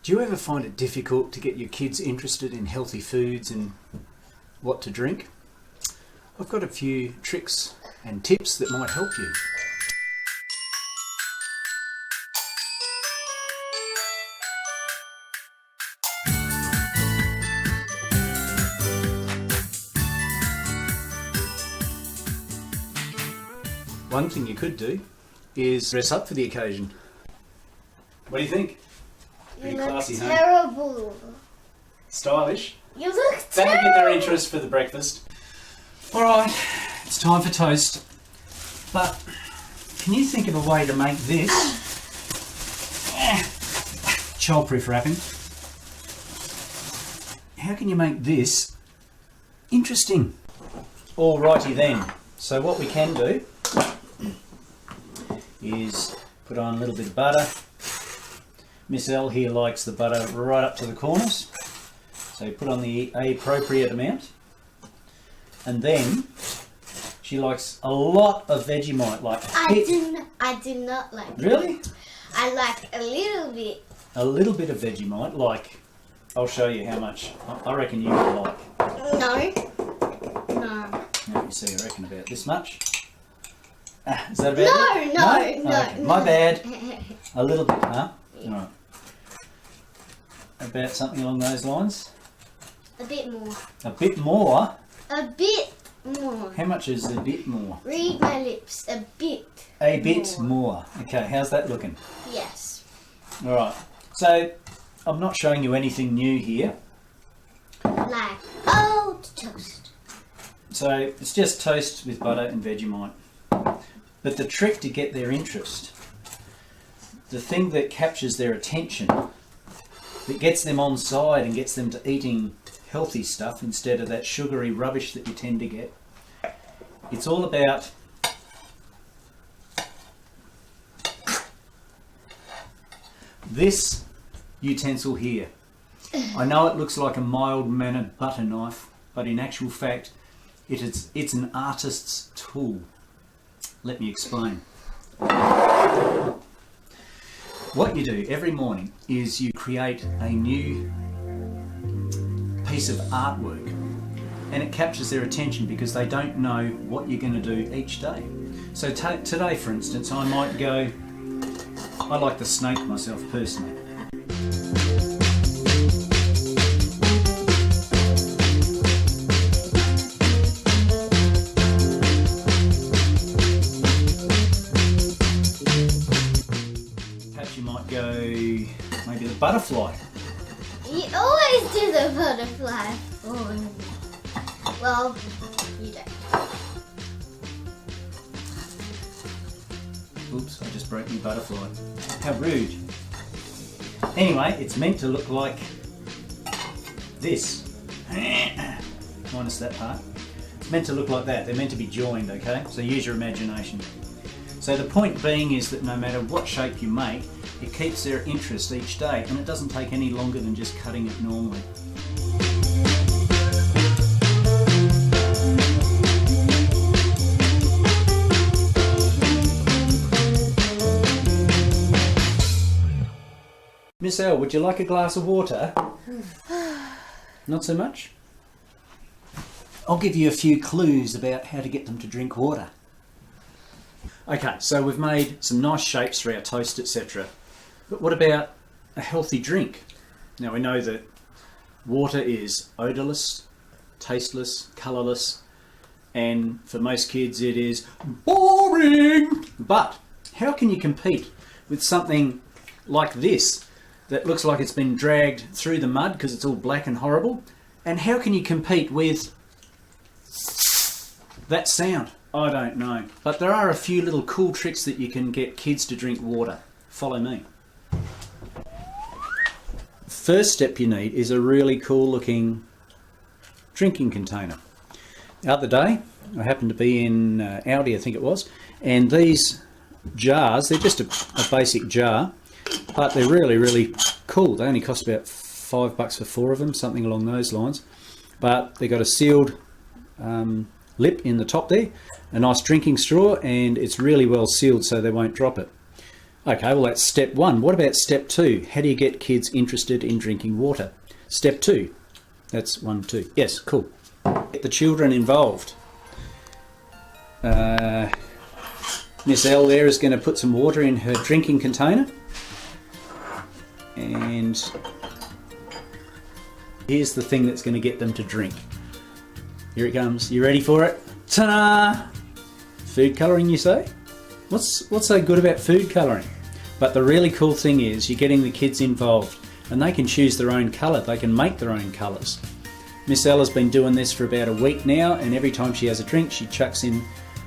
Do you ever find it difficult to get your kids interested in healthy foods and what to drink? I've got a few tricks and tips that might help you. One thing you could do is dress up for the occasion. What do you think? Pretty classy, huh? Terrible. Stylish. You look That'll terrible. get their interest for the breakfast. Alright, it's time for toast. But can you think of a way to make this childproof wrapping? How can you make this interesting? Alrighty then. So what we can do is put on a little bit of butter. Miss L here likes the butter right up to the corners, so put on the appropriate amount. And then she likes a lot of Vegemite, like I do not like it. Really? I like a little bit. A little bit of Vegemite, like, I'll show you how much I reckon you would like. No. Let me see, I reckon about this much. Is that about it? No. Okay, my bad. A little bit, huh? Alright. About something along those lines? A bit more. A bit more? A bit more. How much is a bit more? Read my lips. A bit. A bit more. Okay, how's that looking? Yes. Alright, so I'm not showing you anything new here. Like old toast. So it's just toast with butter and Vegemite. But the trick to get their interest, the thing that captures their attention, that gets them on side and gets them to eating healthy stuff instead of that sugary rubbish that you tend to get, it's all about this utensil here. I know it looks like a mild-mannered butter knife, but in actual fact it's an artist's tool. Let me explain. What you do every morning is you create a new piece of artwork, and it captures their attention because they don't know what you're going to do each day. So today, for instance, I might go, I like the snake myself personally. Perhaps you might go maybe the butterfly. You always do the butterfly. Oh. Well, you don't. Oops, I just broke my butterfly. How rude. Anyway, it's meant to look like this. Minus that part. It's meant to look like that. They're meant to be joined, okay? So use your imagination. So the point being is that no matter what shape you make, it keeps their interest each day, and it doesn't take any longer than just cutting it normally. Miss L, would you like a glass of water? Not so much? I'll give you a few clues about how to get them to drink water. Okay, so we've made some nice shapes for our toast, etc. But what about a healthy drink? Now we know that water is odourless, tasteless, colourless, and for most kids it is boring. But how can you compete with something like this that looks like it's been dragged through the mud because it's all black and horrible? And how can you compete with that sound? I don't know. But there are a few little cool tricks that you can get kids to drink water. Follow me. First step you need is a really cool looking drinking container. The other day, I happened to be in Audi, I think it was, and these jars, they're just a basic jar, but they're really, really cool. They only cost about $5 for 4 of them, something along those lines. But they've got a sealed lip in the top there, a nice drinking straw, and it's really well sealed so they won't drop it. Okay, well that's step 1. What about step 2? How do you get kids interested in drinking water? Step 2. That's 1, 2. Yes, cool. Get the children involved. Miss L there is going to put some water in her drinking container. And here's the thing that's going to get them to drink. Here it comes. You ready for it? Ta-da! Food colouring, you say? What's so good about food colouring? But the really cool thing is you're getting the kids involved and they can choose their own colour. They can make their own colours. Miss Ella's been doing this for about a week now, and every time she has a drink she chucks in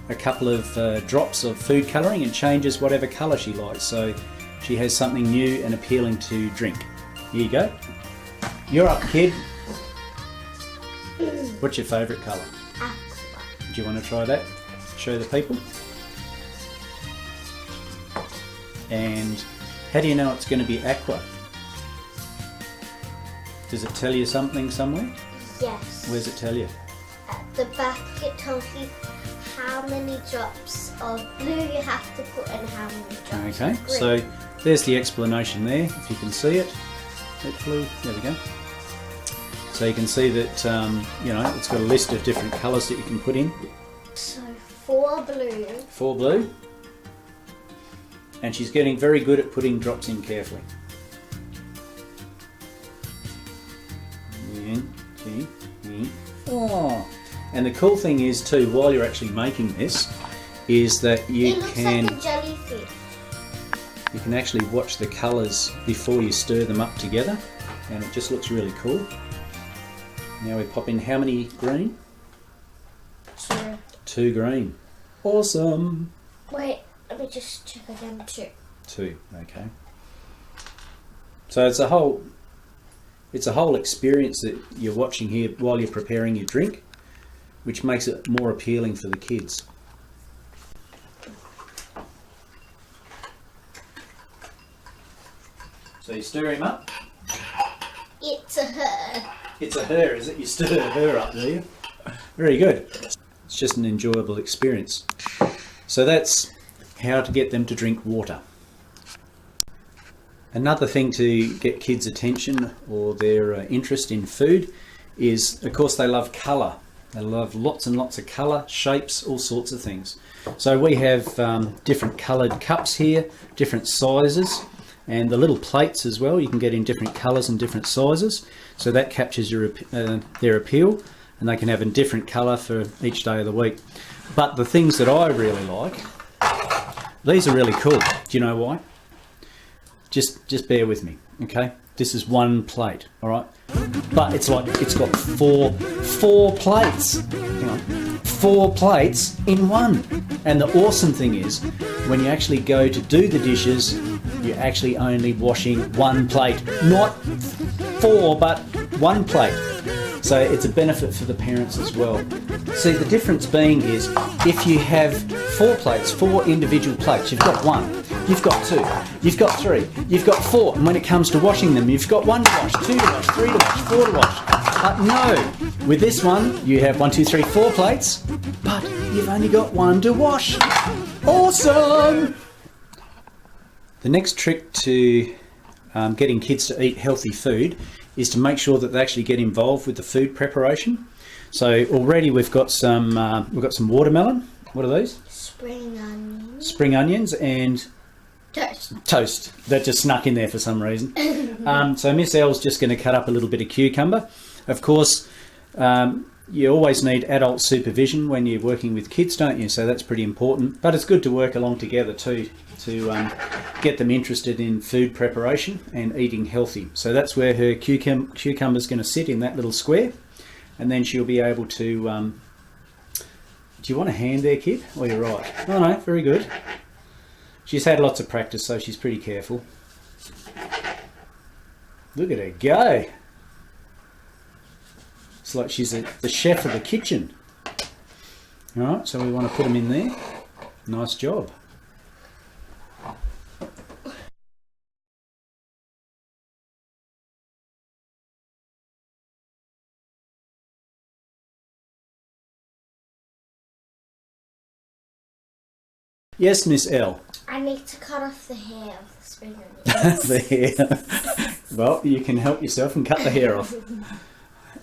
a couple of drops of food colouring and changes whatever colour she likes. So she has something new and appealing to drink. Here you go. You're up, kid. What's your favourite colour? Aqua. Do you want to try that? Show the people. And how do you know it's going to be aqua? Does it tell you something somewhere? Yes. Where's it tell you? At the back it tells you how many drops of blue you have to put and how many drops Okay, of green. so there's the explanation there, if you can see it. Hopefully, there we go. So you can see that, you know, it's got a list of different colours that you can put in. So 4 blue. 4 blue. And she's getting very good at putting drops in carefully. 1, 2, 3, 4. And the cool thing is too, while you're actually making this, is that you It looks can like a jellyfish. you can actually watch the colours before you stir them up together, and it just looks really cool. Now we pop in how many green? 2. 2 green. Awesome. Wait, let me just check again. 2. 2, okay. So it's a whole experience that you're watching here while you're preparing your drink, which makes it more appealing for the kids. So you stir him up. It's a her. It's a her, is it? You stir her up, do you? Very good. It's just an enjoyable experience. So that's how to get them to drink water. Another thing to get kids' attention or their interest in food is, of course, they love colour. They love lots and lots of colour, shapes, all sorts of things. So we have different coloured cups here, different sizes, and the little plates as well. You can get in different colours and different sizes. So that captures their appeal, and they can have a different colour for each day of the week. But the things that I really like, these are really cool. Do you know why? Just bear with me, okay? This is 1 plate, all right? But it's got four plates. Hang on. 4 plates in one. And the awesome thing is, when you actually go to do the dishes, you're actually only washing 1 plate. Not 4, but 1 plate. So it's a benefit for the parents as well. See, the difference being is, if you have 4 plates, 4 individual plates, you've got 1. You've got 2, you've got 3, you've got 4, and when it comes to washing them, you've got 1 to wash, 2 to wash, 3 to wash, 4 to wash. But no, with this one, you have 1, 2, 3, 4 plates, but you've only got 1 to wash. Awesome! The next trick to getting kids to eat healthy food is to make sure that they actually get involved with the food preparation. So already we've got some watermelon. What are these? Spring onions. Spring onions and Toast. That just snuck in there for some reason. So Miss L's just going to cut up a little bit of cucumber. Of course, you always need adult supervision when you're working with kids, don't you? So that's pretty important. But it's good to work along together too, to get them interested in food preparation and eating healthy. So that's where her cucumber's going to sit, in that little square. And then she'll be able to... do you want a hand there, kid? Oh, you're right. Oh no, very good. She's had lots of practice, so she's pretty careful. Look at her go. It's like she's the chef of the kitchen. All right, so we want to put them in there. Nice job. Yes, Miss L. I need to cut off the hair of the spring onions. The hair. Well, you can help yourself and cut the hair off.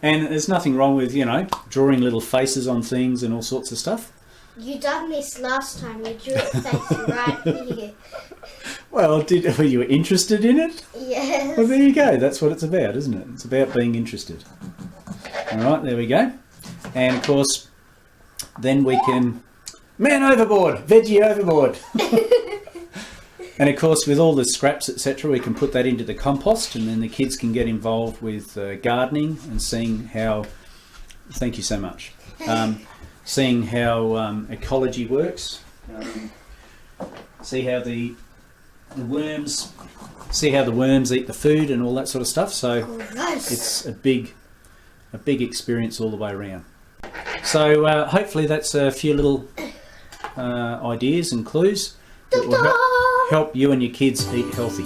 And there's nothing wrong with, you know, drawing little faces on things and all sorts of stuff. You done this last time. You drew a face right here. Well, were you interested in it? Yes. Well, there you go. That's what it's about, isn't it? It's about being interested. All right, there we go. And, of course, then we can... Man overboard! Veggie overboard! And, of course, with all the scraps, etc., we can put that into the compost, and then the kids can get involved with gardening and seeing how... Thank you so much. Seeing how ecology works. See how the worms... See how the worms eat the food and all that sort of stuff. So it's a big experience all the way around. So hopefully that's a few little ideas and clues that will help you and your kids eat healthy.